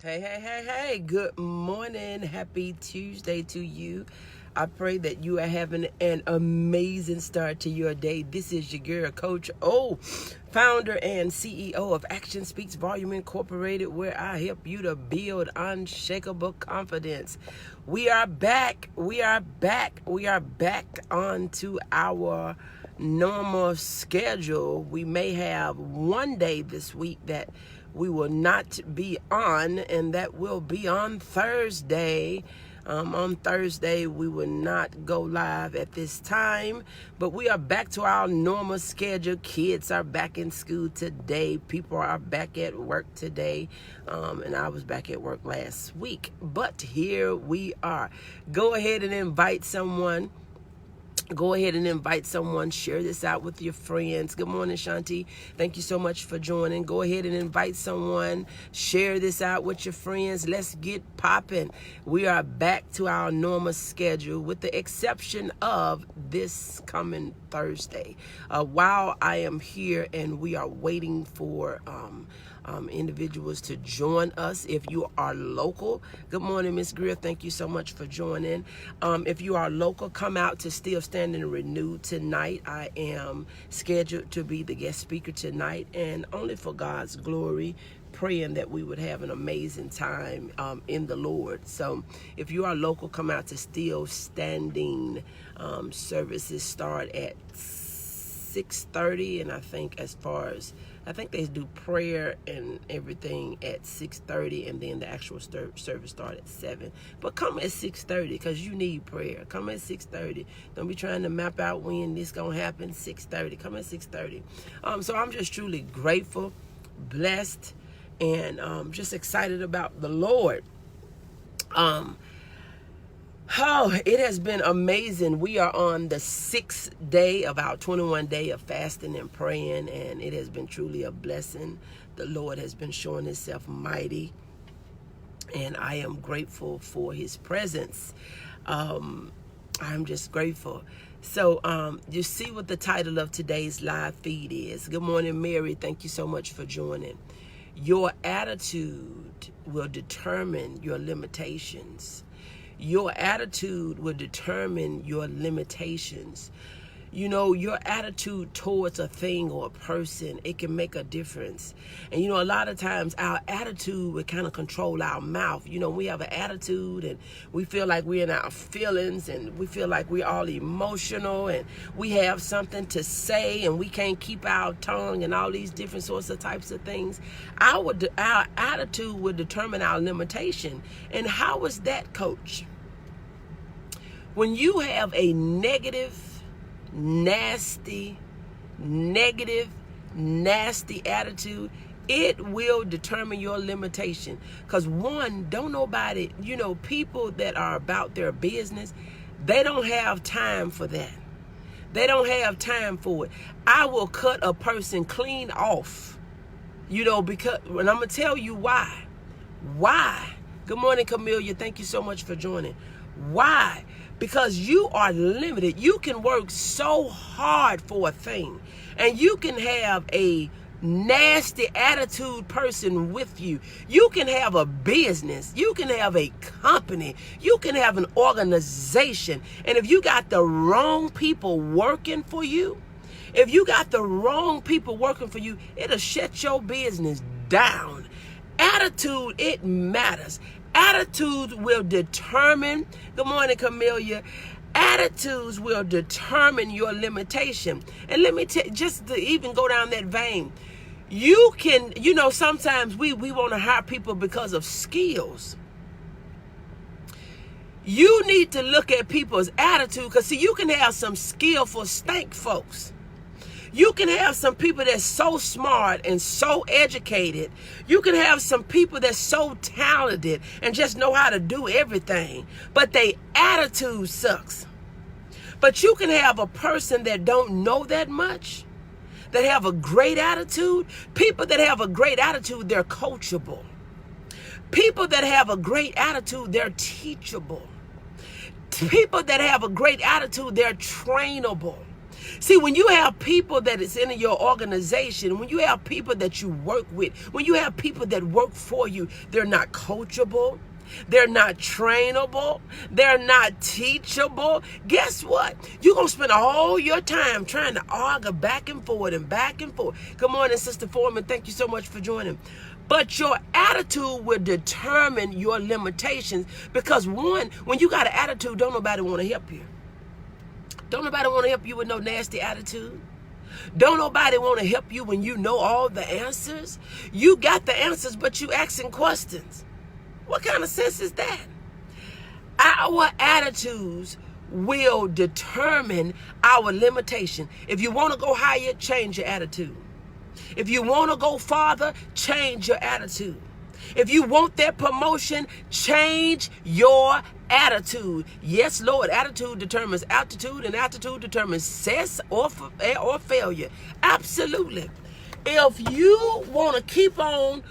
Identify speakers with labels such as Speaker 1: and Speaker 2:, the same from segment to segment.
Speaker 1: Hey, good morning. Happy Tuesday to you. I pray that you are having an amazing start to your day. This is your girl, Coach O, founder and CEO of Action Speaks Volume Incorporated, where I help you to build unshakable confidence. We are back. We are back onto our normal schedule. We may have one day this week that we will not be on, and that will be on Thursday. On Thursday, we will not go live at this time, but we are back to our normal schedule. Kids are back in school today. People are back at work today, and I was back at work last week. But here we are. Go ahead and invite someone. Share this out with your friends. Good morning, Shanti. Thank you so much for joining. Go ahead and invite someone. Share this out with your friends. Let's get popping. We are back to our normal schedule with the exception of this coming Thursday. While I am here and we are waiting for individuals to join us. If you are local, good morning, Miss Greer. Thank you so much for joining. If you are local, come out to Still Standing Renewed tonight. I am scheduled to be the guest speaker tonight, and only for God's glory, praying that we would have an amazing time in the Lord. So if you are local, come out to Still Standing. Services start at 6:30, and I think they do prayer and everything at 6:30, and then the actual service starts at 7. But come at 6:30 because you need prayer. Come at 6:30. Don't be trying to map out when this gonna happen. 6:30. Come at 6:30. So I'm just truly grateful, blessed, and just excited about the Lord. It has been amazing. We are on the 6th day of our 21 day of fasting and praying, and it has been truly a blessing. The Lord has been showing himself mighty, and I am grateful for his presence. I'm just grateful. So you see what the title of today's live feed is. Good morning, Mary. Thank you so much for joining. Your attitude will determine your limitations. Your attitude will determine your limitations. You know, your attitude towards a thing or a person, it can make a difference. And, you know, a lot of times our attitude will kind of control our mouth. You know, we have an attitude and we feel like we're in our feelings and we feel like we're all emotional and we have something to say and we can't keep our tongue and all these different sorts of types of things. Our attitude will determine our limitation. And how is that, Coach? When you have a nasty attitude, it will determine your limitation. Because one, don't nobody, you know, people that are about their business, they don't have time for that. They don't have time for it. I will cut a person clean off, you know, because, and I'm going to tell you why. Why? Good morning, Camelia. Thank you so much for joining. Why? Because you are limited. You can work so hard for a thing, and you can have a nasty attitude person with you. You can have a business. You can have a company. You can have an organization. And if you got the wrong people working for you, it'll shut your business down. Attitude, it matters. Attitudes will determine, good morning, Camelia. Attitudes will determine your limitation. And let me just to even go down that vein. You can, you know, sometimes we want to hire people because of skills. You need to look at people's attitude because, see, you can have some skillful stank folks. You can have some people that's so smart and so educated. You can have some people that's so talented and just know how to do everything, but their attitude sucks. But you can have a person that don't know that much, that have a great attitude. People that have a great attitude, they're coachable. People that have a great attitude, they're teachable. People that have a great attitude, they're trainable. See, when you have people that is in your organization, when you have people that you work with, when you have people that work for you, they're not coachable, they're not trainable, they're not teachable. Guess what? You're going to spend all your time trying to argue back and forth and back and forth. Good morning, Sister Foreman. Thank you so much for joining. But your attitude will determine your limitations, because one, when you got an attitude, don't nobody want to help you. Don't nobody want to help you with no nasty attitude. Don't nobody want to help you when you know all the answers. You got the answers, but you asking questions. What kind of sense is that? Our attitudes will determine our limitation. If you want to go higher, change your attitude. If you want to go farther, change your attitude. If you want that promotion, change your attitude. Yes, Lord, attitude determines altitude, and altitude determines success or failure. Absolutely. If you want to keep on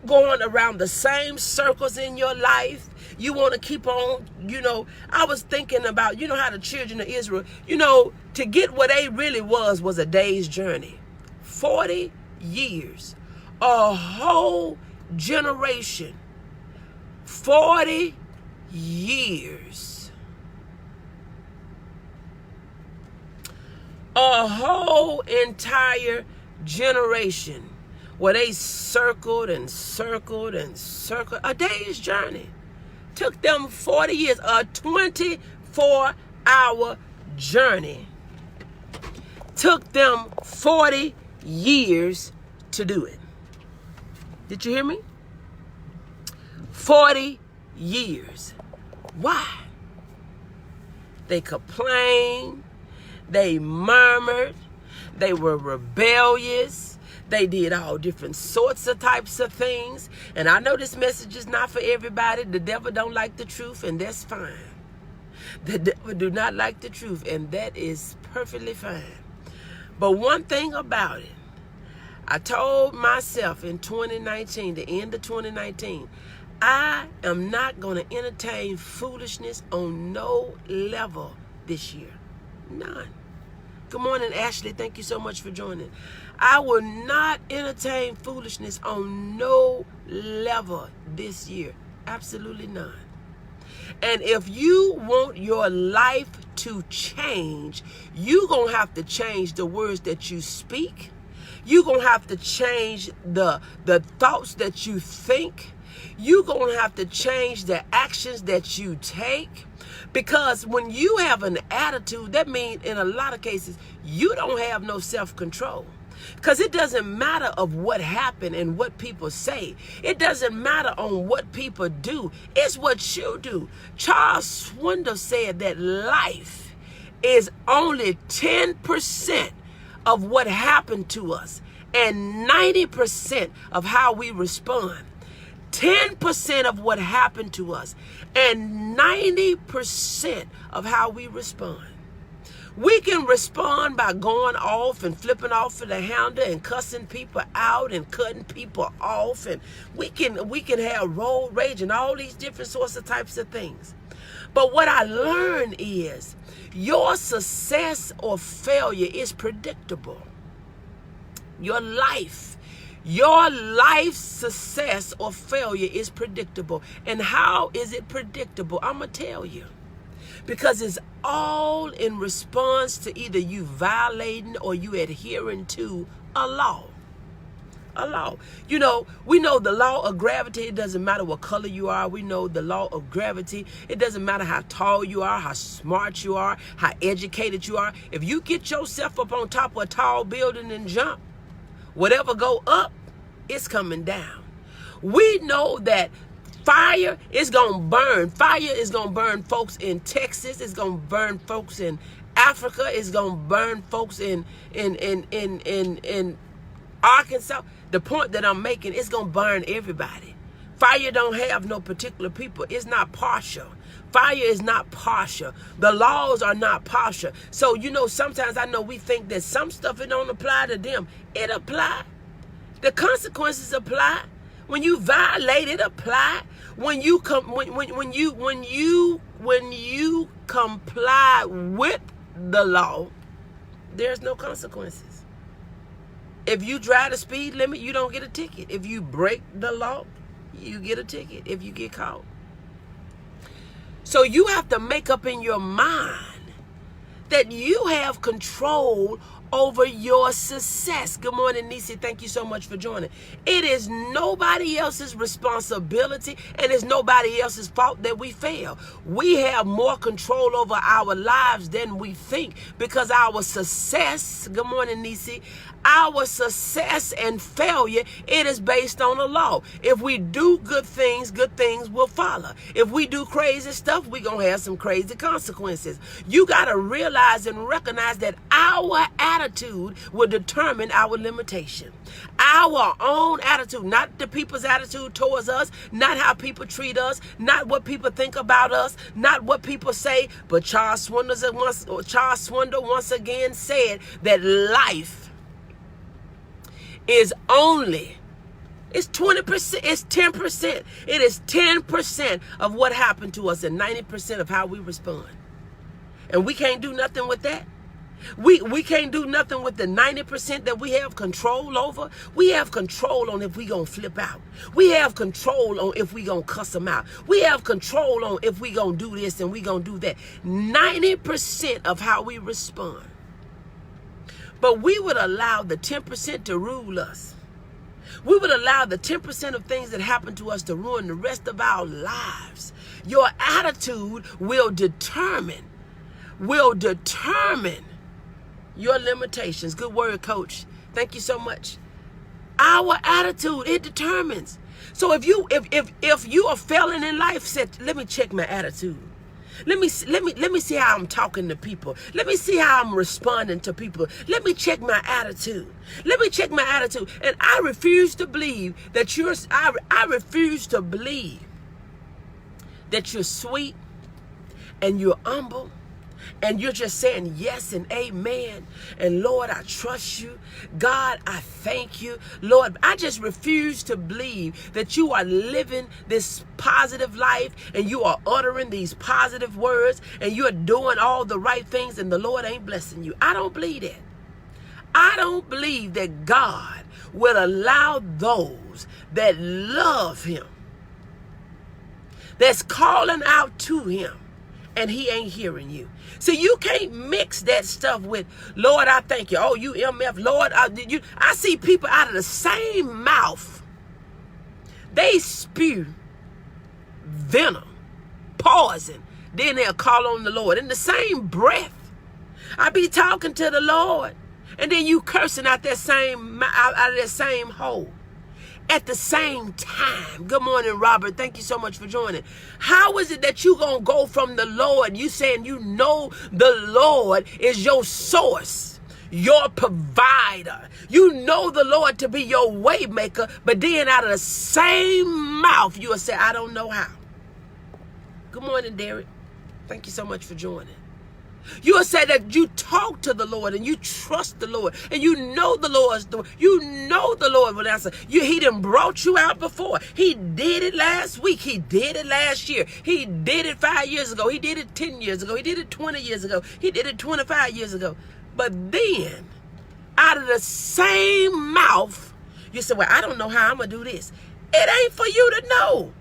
Speaker 1: going around the same circles in your life, you want to keep on, I was thinking about, how the children of Israel, to get what they really was a day's journey. 40 years, a whole generation, 40 years, a whole entire generation where they circled and circled and circled. A day's journey took them 40 years, a 24-hour journey took them 40 years to do it. Did you hear me? 40 years. Why? They complained, they murmured, they were rebellious, they did all different sorts of types of things. And I know this message is not for everybody. The devil don't like the truth, and that's fine. The devil do not like the truth, and that is perfectly fine. But one thing about it, I told myself in 2019, the end of 2019, I am not going to entertain foolishness on no level this year. None. Good morning, Ashley. Thank you so much for joining. I will not entertain foolishness on no level this year. Absolutely none. And if you want your life to change, you're going to have to change the words that you speak. You're going to have to change the thoughts that you think. You're going to have to change the actions that you take. Because when you have an attitude, that means in a lot of cases, you don't have no self-control. Because it doesn't matter of what happened and what people say. It doesn't matter on what people do. It's what you do. Charles Swindoll said that life is only 10% of what happened to us and 90% of how we respond. 10% of what happened to us and 90% of how we respond. We can respond by going off and flipping off of the handle and cussing people out and cutting people off, and we can have road rage and all these different sorts of types of things. But what I learned is your success or failure is predictable. Your life success or failure is predictable. And how is it predictable? I'm going to tell you. Because it's all in response to either you violating or you adhering to a law. A law. We know the law of gravity. It doesn't matter what color you are. We know the law of gravity. It doesn't matter how tall you are, how smart you are, how educated you are. If you get yourself up on top of a tall building and jump, whatever go up, it's coming down. We know that fire is going to burn. Fire is going to burn folks in Texas. It's going to burn folks in Africa. It's going to burn folks in Arkansas. The point that I'm making, it's going to burn everybody. Fire don't have no particular people. It's not partial. Fire is not partial. The laws are not partial. So, sometimes I know we think that some stuff, it don't apply to them. It apply. The consequences apply. When you violate, it apply. When you comply with the law, there's no consequences. If you drive the speed limit, you don't get a ticket. If you break the law, you get a ticket if you get caught. So you have to make up in your mind that you have control over your success. Good morning, Nisi. Thank you so much for joining. It is nobody else's responsibility, and it's nobody else's fault that we fail. We have more control over our lives than we think, because our success, good morning, Nisi, our success and failure, it is based on a law. If we do good things will follow. If we do crazy stuff, we're going to have some crazy consequences. You got to realize and recognize that our attitude will determine our limitation. Our own attitude, not the people's attitude towards us, not how people treat us, not what people think about us, not what people say, but Charles Swindoll once again said that life is only, it's 20%, it's 10%. It is 10% of what happened to us and 90% of how we respond. And we can't do nothing with that. We can't do nothing with the 90% that we have control over. We have control on if we gonna flip out. We have control on if we gonna cuss them out. We have control on if we gonna do this and we gonna do that. 90% of how we respond. But we would allow the 10% to rule us. We would allow the 10% of things that happen to us to ruin the rest of our lives. Your attitude will determine your limitations. Good word, Coach. Thank you so much. Our attitude, it determines. So if you are failing in life, say, let me check my attitude. Let me see how I'm talking to people. Let me see how I'm responding to people. Let me check my attitude. Let me check my attitude. And I refuse to believe that I refuse to believe that you're sweet and you're humble and you're just saying yes and amen. And Lord, I trust you. God, I thank you. Lord, I just refuse to believe that you are living this positive life and you are uttering these positive words and you're doing all the right things and the Lord ain't blessing you. I don't believe that. I don't believe that God will allow those that love him, that's calling out to him, and he ain't hearing you. So you can't mix that stuff with, Lord, I thank you. Oh, you MF, Lord, I see people out of the same mouth. They spew venom, poison. Then they'll call on the Lord. In the same breath, I be talking to the Lord, and then you cursing out that same out of that same hole. At the same time. Good morning, Robert. Thank you so much for joining. How is it that you going to go from the Lord? You saying you know the Lord is your source, your provider. You know the Lord to be your way maker, but then out of the same mouth, you will say, I don't know how. Good morning, Derek. Thank you so much for joining. You will say that you talk to the Lord and you trust the Lord and you know the Lord's doing. You know the Lord will answer. He done brought you out before. He did it last week. He did it last year. He did it 5 years ago. He did it 10 years ago. He did it 20 years ago. He did it 25 years ago. But then, out of the same mouth, you say, well, I don't know how I'm going to do this. It ain't for you to know.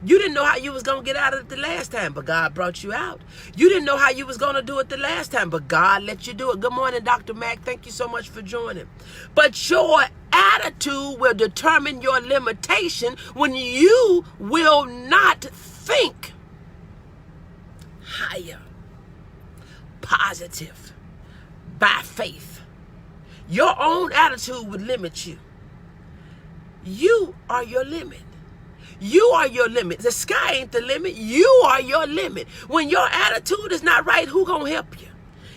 Speaker 1: You didn't know how you was going to get out of it the last time, but God brought you out. You didn't know how you was going to do it the last time, but God let you do it. Good morning, Dr. Mack. Thank you so much for joining. But your attitude will determine your limitation when you will not think higher, positive, by faith. Your own attitude would limit you. You are your limit. You are your limit. The sky ain't the limit. You are your limit. When your attitude is not right, who gonna help you?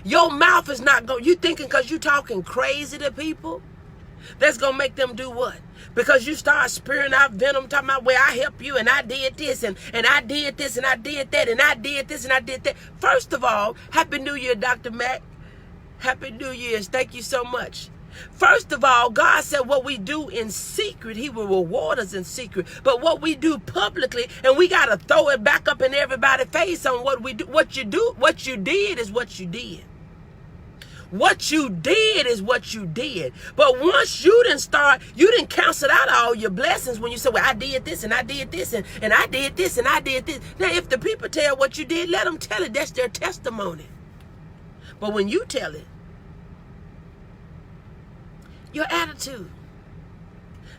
Speaker 1: Your mouth is not going. You thinking because you talking crazy to people, that's gonna make them do what? Because you start spewing out venom, talking about, well, I help you and I did this and I did this and I did that and I did this and I did that. First of all, Happy New Year, Dr. Mack. Happy New Year's. Thank you so much. First of all, God said what we do in secret, he will reward us in secret. But what we do publicly, and we got to throw it back up in everybody's face on what we do. What you did is what you did. What you did is what you did. But once you didn't cancel out all your blessings when you said, well, I did this and I did this and I did this and I did this. Now, if the people tell what you did, let them tell it. That's their testimony. But when you tell it, your attitude.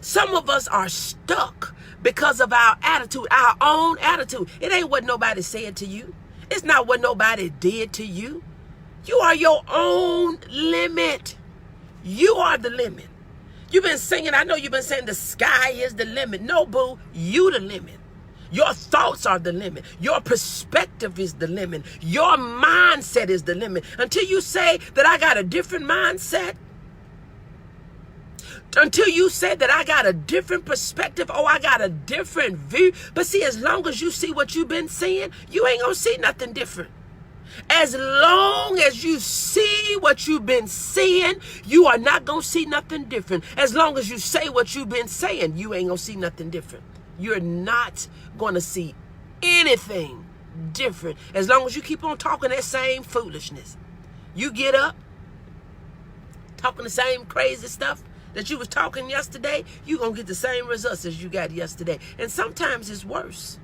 Speaker 1: Some of us are stuck because of our attitude, our own attitude. It ain't what nobody said to you. It's not what nobody did to you. You are your own limit. You are the limit. You've been singing, I know you've been saying the sky is the limit. No, boo, you the limit. Your thoughts are the limit. Your perspective is the limit. Your mindset is the limit. Until you say that I got a different mindset, until you say that I got a different perspective, oh, I got a different view. But see, as long as you see what you've been seeing, you ain't gonna see nothing different. As long as you see what you've been seeing, you are not gonna see nothing different. As long as you say what you've been saying, you ain't gonna see nothing different. You're not gonna see anything different. As long as you keep on talking that same foolishness. You get up, talking the same crazy stuff that you was talking yesterday, you're going to get the same results as you got yesterday. And sometimes it's worse.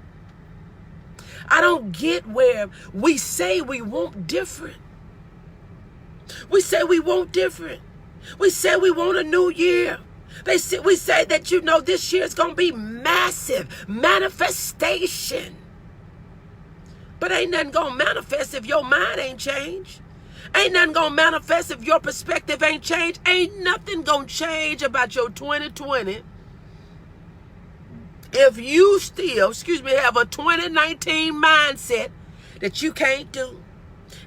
Speaker 1: I don't get where we say we want different. We say we want different. We say we want a new year. We say that, you know, this year is going to be massive manifestation. But ain't nothing going to manifest if your mind ain't changed. Ain't nothing going to manifest if your perspective ain't changed. Ain't nothing going to change about your 2020 if you still, have a 2019 mindset that you can't do.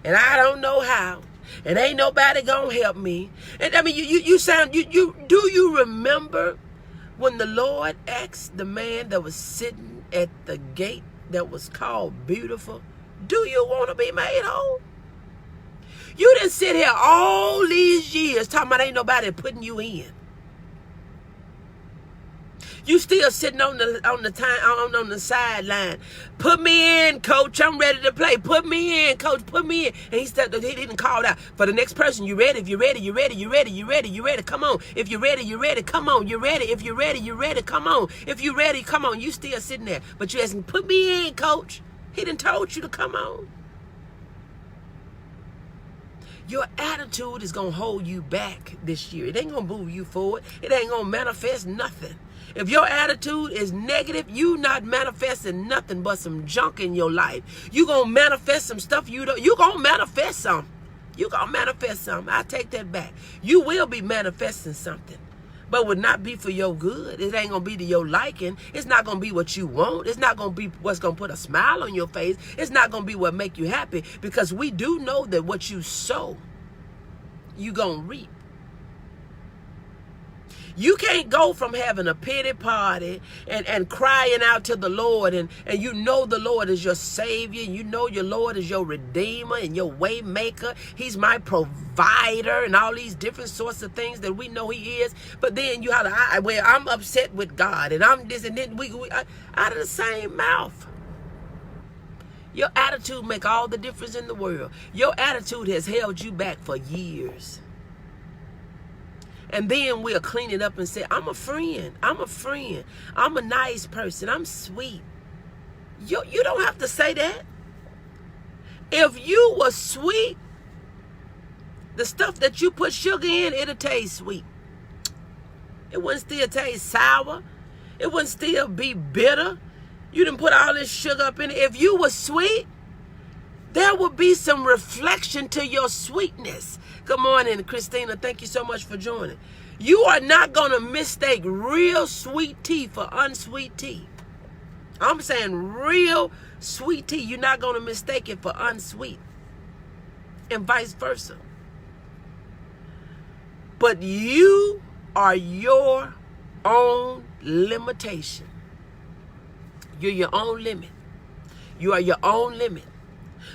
Speaker 1: And I don't know how. And ain't nobody going to help me. And I mean, do you remember when the Lord asked the man that was sitting at the gate that was called Beautiful, do you want to be made whole? You didn't sit here all these years talking about ain't nobody putting you in. You still sitting on the sideline. Put me in, coach. I'm ready to play. Put me in, coach. Put me in. And he didn't call out for the next person. You ready? If you're ready, you're ready. You're ready. You're ready. You're ready. Come on. If you're ready, you're ready. Come on. You're ready. If you're ready, you're ready. Come on. If you're ready, come on. You still sitting there, but you asking, put me in, coach. He didn't told you to come on. Your attitude is going to hold you back this year. It ain't going to move you forward. It ain't going to manifest nothing. If your attitude is negative, you not manifesting nothing but some junk in your life. You going to manifest some stuff you going to manifest something. You going to manifest something. I take that back. You will be manifesting something, but would not be for your good. It ain't going to be to your liking. It's not going to be what you want. It's not going to be what's going to put a smile on your face. It's not going to be what make you happy, because we do know that what you sow, you going to reap. You can't go from having a pity party and crying out to the Lord, and you know the Lord is your Savior. You know your Lord is your Redeemer and your way maker. He's my provider and all these different sorts of things that we know He is. But then you have to, well, I'm upset with God and I'm this, and then we out of the same mouth. Your attitude make all the difference in the world. Your attitude has held you back for years. And then we'll clean it up and say, I'm a friend. I'm a friend. I'm a nice person. I'm sweet. You don't have to say that. If you were sweet, the stuff that you put sugar in, it'll taste sweet. It wouldn't still taste sour. It wouldn't still be bitter. You didn't put all this sugar up in it. If you were sweet, there would be some reflection to your sweetness. Good morning, Christina. Thank you so much for joining. You are not going to mistake real sweet tea for unsweet tea. I'm saying real sweet tea. You're not going to mistake it for unsweet. And vice versa. But you are your own limitation. You're your own limit. You are your own limit.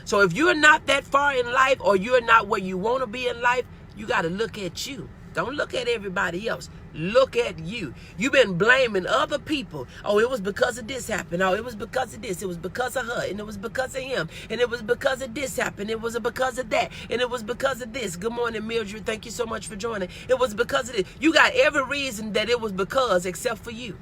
Speaker 1: So if you're not that far in life, or you're not where you want to be in life, you got to look at you. Don't look at everybody else. Look at you. You've been blaming other people. Oh, it was because of this happened. Oh, it was because of this. It was because of her. And it was because of him. And it was because of this happened. It was because of that. And it was because of this. Good morning, Mildred. Thank you so much for joining. It was because of this. You got every reason that it was because except for you.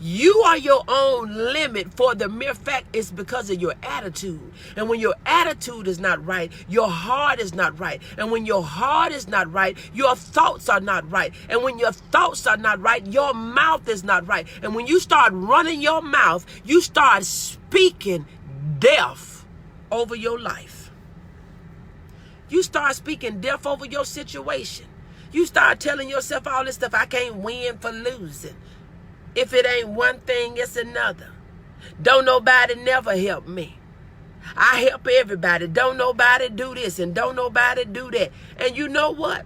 Speaker 1: You are your own limit for the mere fact it's because of your attitude. And when your attitude is not right, your heart is not right. And when your heart is not right, your thoughts are not right. And when your thoughts are not right, your mouth is not right. And when you start running your mouth, you start speaking death over your life. You start speaking death over your situation. You start telling yourself all this stuff. I can't win for losing. If it ain't one thing, it's another. Don't nobody never help me. I help everybody. Don't nobody do this and don't nobody do that. And you know what?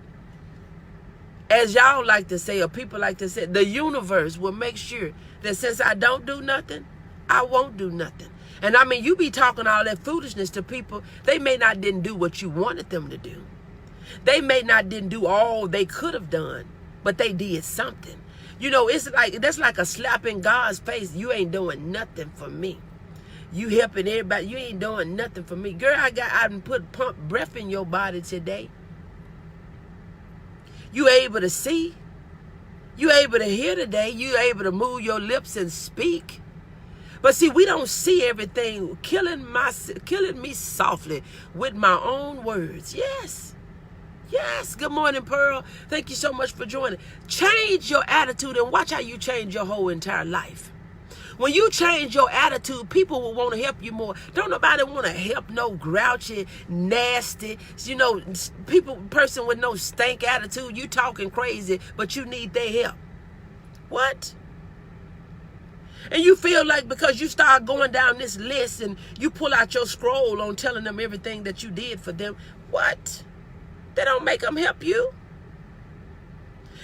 Speaker 1: As y'all like to say, or people like to say, the universe will make sure that since I don't do nothing, I won't do nothing. And I mean, you be talking all that foolishness to people. They may not didn't do what you wanted them to do. They may not didn't do all they could have done, but they did something. You know, that's like a slap in God's face. You ain't doing nothing for me. You helping everybody. You ain't doing nothing for me. Girl, I pump breath in your body today. You able to see. You able to hear today. You able to move your lips and speak. But see, we don't see everything. Killing me softly with my own words. Yes. Yes, good morning, Pearl. Thank you so much for joining. Change your attitude and watch how you change your whole entire life. When you change your attitude, people will want to help you more. Don't nobody want to help no grouchy, nasty, person with no stank attitude. You talking crazy, but you need their help. What? And you feel like because you start going down this list and you pull out your scroll on telling them everything that you did for them, what? That don't make them help you.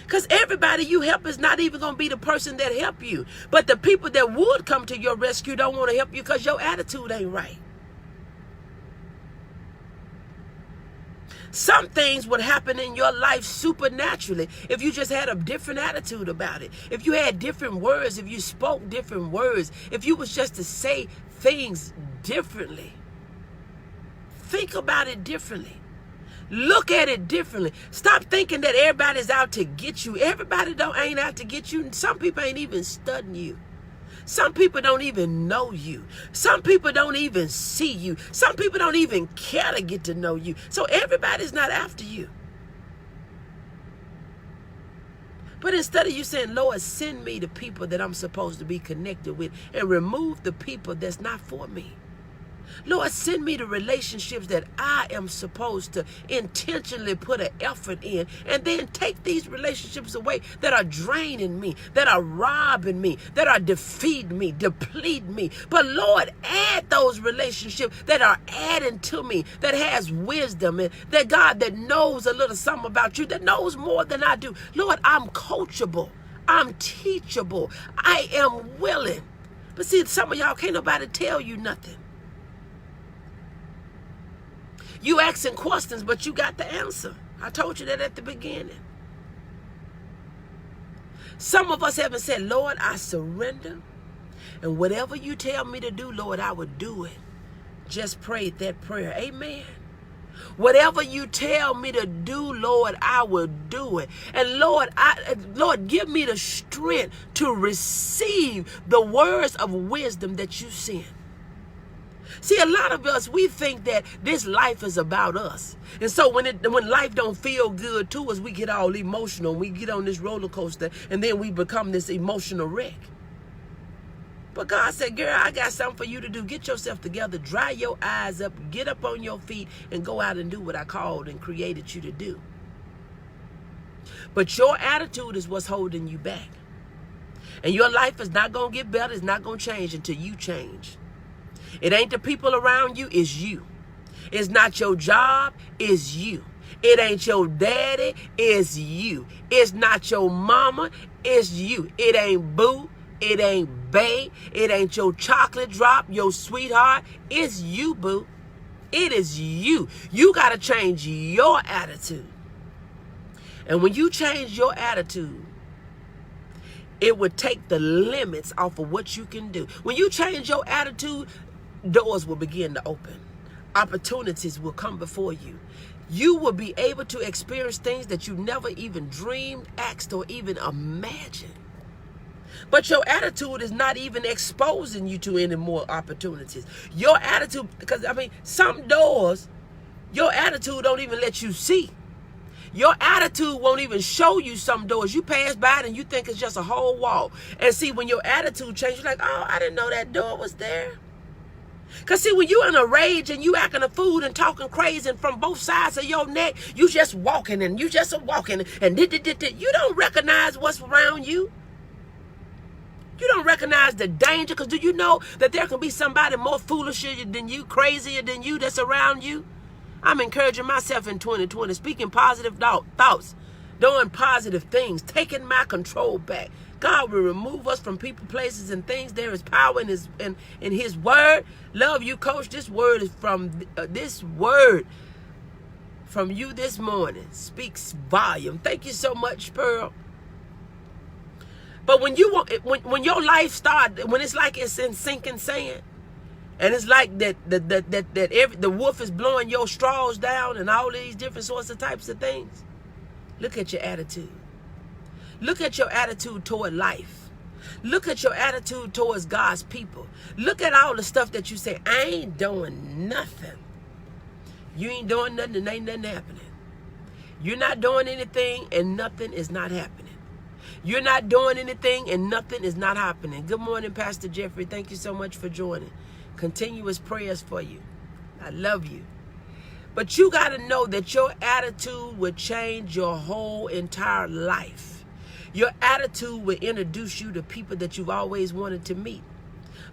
Speaker 1: Because everybody you help is not even going to be the person that help you. But the people that would come to your rescue don't want to help you because your attitude ain't right. Some things would happen in your life supernaturally if you just had a different attitude about it. If you had different words, if you spoke different words, if you was just to say things differently. Think about it differently. Look at it differently. Stop thinking that everybody's out to get you. Everybody ain't out to get you. Some people ain't even studying you. Some people don't even know you. Some people don't even see you. Some people don't even care to get to know you. So everybody's not after you. But instead of you saying, Lord, send me the people that I'm supposed to be connected with and remove the people that's not for me. Lord, send me the relationships that I am supposed to intentionally put an effort in, and then take these relationships away that are draining me, that are robbing me, that are defeating me, depleting me. But Lord, add those relationships that are adding to me, that has wisdom, and that God that knows a little something about you, that knows more than I do. Lord, I'm coachable. I'm teachable. I am willing. But see, some of y'all can't nobody tell you nothing. You asking questions, but you got the answer. I told you that at the beginning. Some of us haven't said, Lord, I surrender. And whatever you tell me to do, Lord, I will do it. Just prayed that prayer. Amen. Whatever you tell me to do, Lord, I will do it. And Lord, give me the strength to receive the words of wisdom that you send. See, a lot of us, we think that this life is about us. And so when life don't feel good to us, we get all emotional. We get on this roller coaster, and then we become this emotional wreck. But God said, girl, I got something for you to do. Get yourself together, dry your eyes up, get up on your feet, and go out and do what I called and created you to do. But your attitude is what's holding you back. And your life is not going to get better. It's not going to change until you change. It ain't the people around you, it's you. It's not your job, it's you. It ain't your daddy, it's you. It's not your mama, it's you. It ain't boo, it ain't bae, it ain't your chocolate drop, your sweetheart. It's you, boo. It is you. You got to change your attitude. And when you change your attitude, it would take the limits off of what you can do. When you change your attitude, doors will begin to open. Opportunities will come before you. You will be able to experience things that you never even dreamed, asked, or even imagined. But your attitude is not even exposing you to any more opportunities. Your attitude, because some doors, your attitude don't even let you see. Your attitude won't even show you some doors. You pass by it and you think it's just a whole wall. And see, when your attitude changes, you're like, oh, I didn't know that door was there. Because see, when you're in a rage and you acting a fool and talking crazy and from both sides of your neck, you just walking and you just walking and you don't recognize what's around you. You don't recognize the danger, because do you know that there can be somebody more foolish than you, crazier than you, that's around you? I'm encouraging myself in 2020, speaking positive thoughts, doing positive things, taking my control back. God will remove us from people, places, and things. There is power in His word. Love you, Coach. This word is from you this morning. Speaks volume. Thank you so much, Pearl. But when your life starts, when it's like it's in sinking sand, and it's like the wolf is blowing your straws down and all these different sorts of types of things, look at your attitude. Look at your attitude toward life. Look at your attitude towards God's people. Look at all the stuff that you say, I ain't doing nothing. You ain't doing nothing and ain't nothing happening. You're not doing anything and nothing is not happening. You're not doing anything and nothing is not happening. Good morning, Pastor Jeffrey. Thank you so much for joining. Continuous prayers for you. I love you. But you got to know that your attitude will change your whole entire life. Your attitude will introduce you to people that you've always wanted to meet.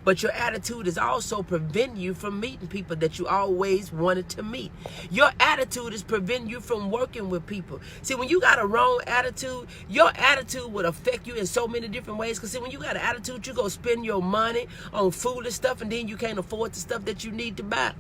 Speaker 1: But your attitude is also preventing you from meeting people that you always wanted to meet. Your attitude is preventing you from working with people. See, when you got a wrong attitude, your attitude would affect you in so many different ways. Because see, when you got an attitude, you go spend your money on foolish stuff, and then you can't afford the stuff that you need to buy.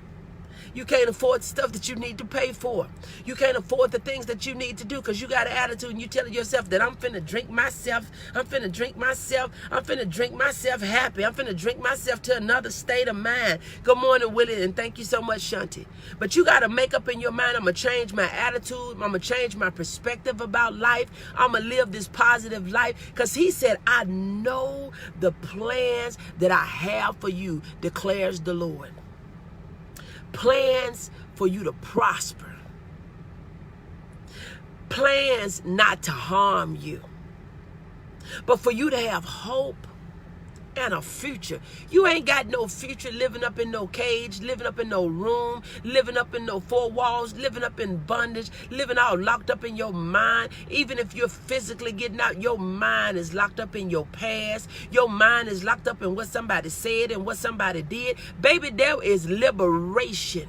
Speaker 1: You can't afford the stuff that you need to pay for. You can't afford the things that you need to do because you got an attitude and you telling yourself that I'm finna drink myself. I'm finna drink myself. I'm finna drink myself happy. I'm finna drink myself to another state of mind. Good morning, Willie, and thank you so much, Shanti. But you got to make up in your mind, I'm going to change my attitude. I'm going to change my perspective about life. I'm going to live this positive life because he said, I know the plans that I have for you, declares the Lord. Plans for you to prosper. Plans not to harm you, but for you to have hope and a future. You ain't got no future living up in no cage, living up in no room, living up in no four walls, living up in bondage, living all locked up in your mind. Even if you're physically getting out, your mind is locked up in your past. Your mind is locked up in what somebody said and what somebody did. Baby, there is liberation.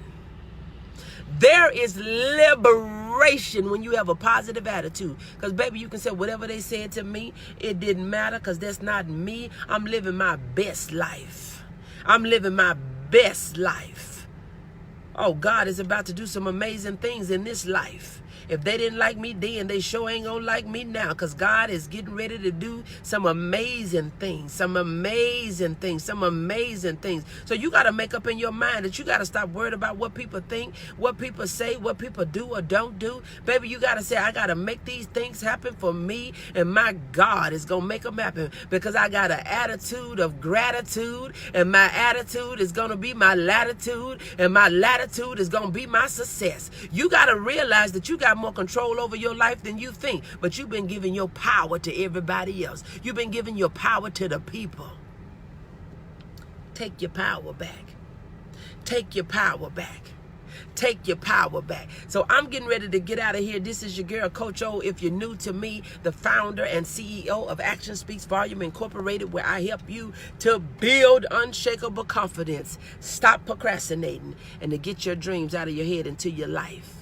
Speaker 1: There is liberation when you have a positive attitude. Because, baby, you can say whatever they said to me, it didn't matter because that's not me. I'm living my best life. I'm living my best life. Oh, God is about to do some amazing things in this life. If they didn't like me then, they sure ain't gonna like me now, because God is getting ready to do some amazing things, some amazing things, some amazing things. So you got to make up in your mind that you got to stop worried about what people think, what people say, what people do or don't do. Baby, you got to say, I got to make these things happen for me, and my God is going to make them happen because I got an attitude of gratitude, and my attitude is going to be my latitude, and my latitude is going to be my success. You got to realize that you got more control over your life than you think, but you've been giving your power to everybody else. You've been giving your power to the people. Take your power back. Take your power back. Take your power back. So I'm getting ready to get out of here. This is your girl, Coach O. If you're new to me, the founder and CEO of Action Speaks Volume Incorporated, where I help you to build unshakable confidence, stop procrastinating, and to get your dreams out of your head into your life.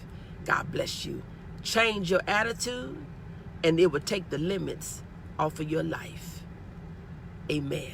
Speaker 1: God bless you. Change your attitude, and it will take the limits off of your life. Amen.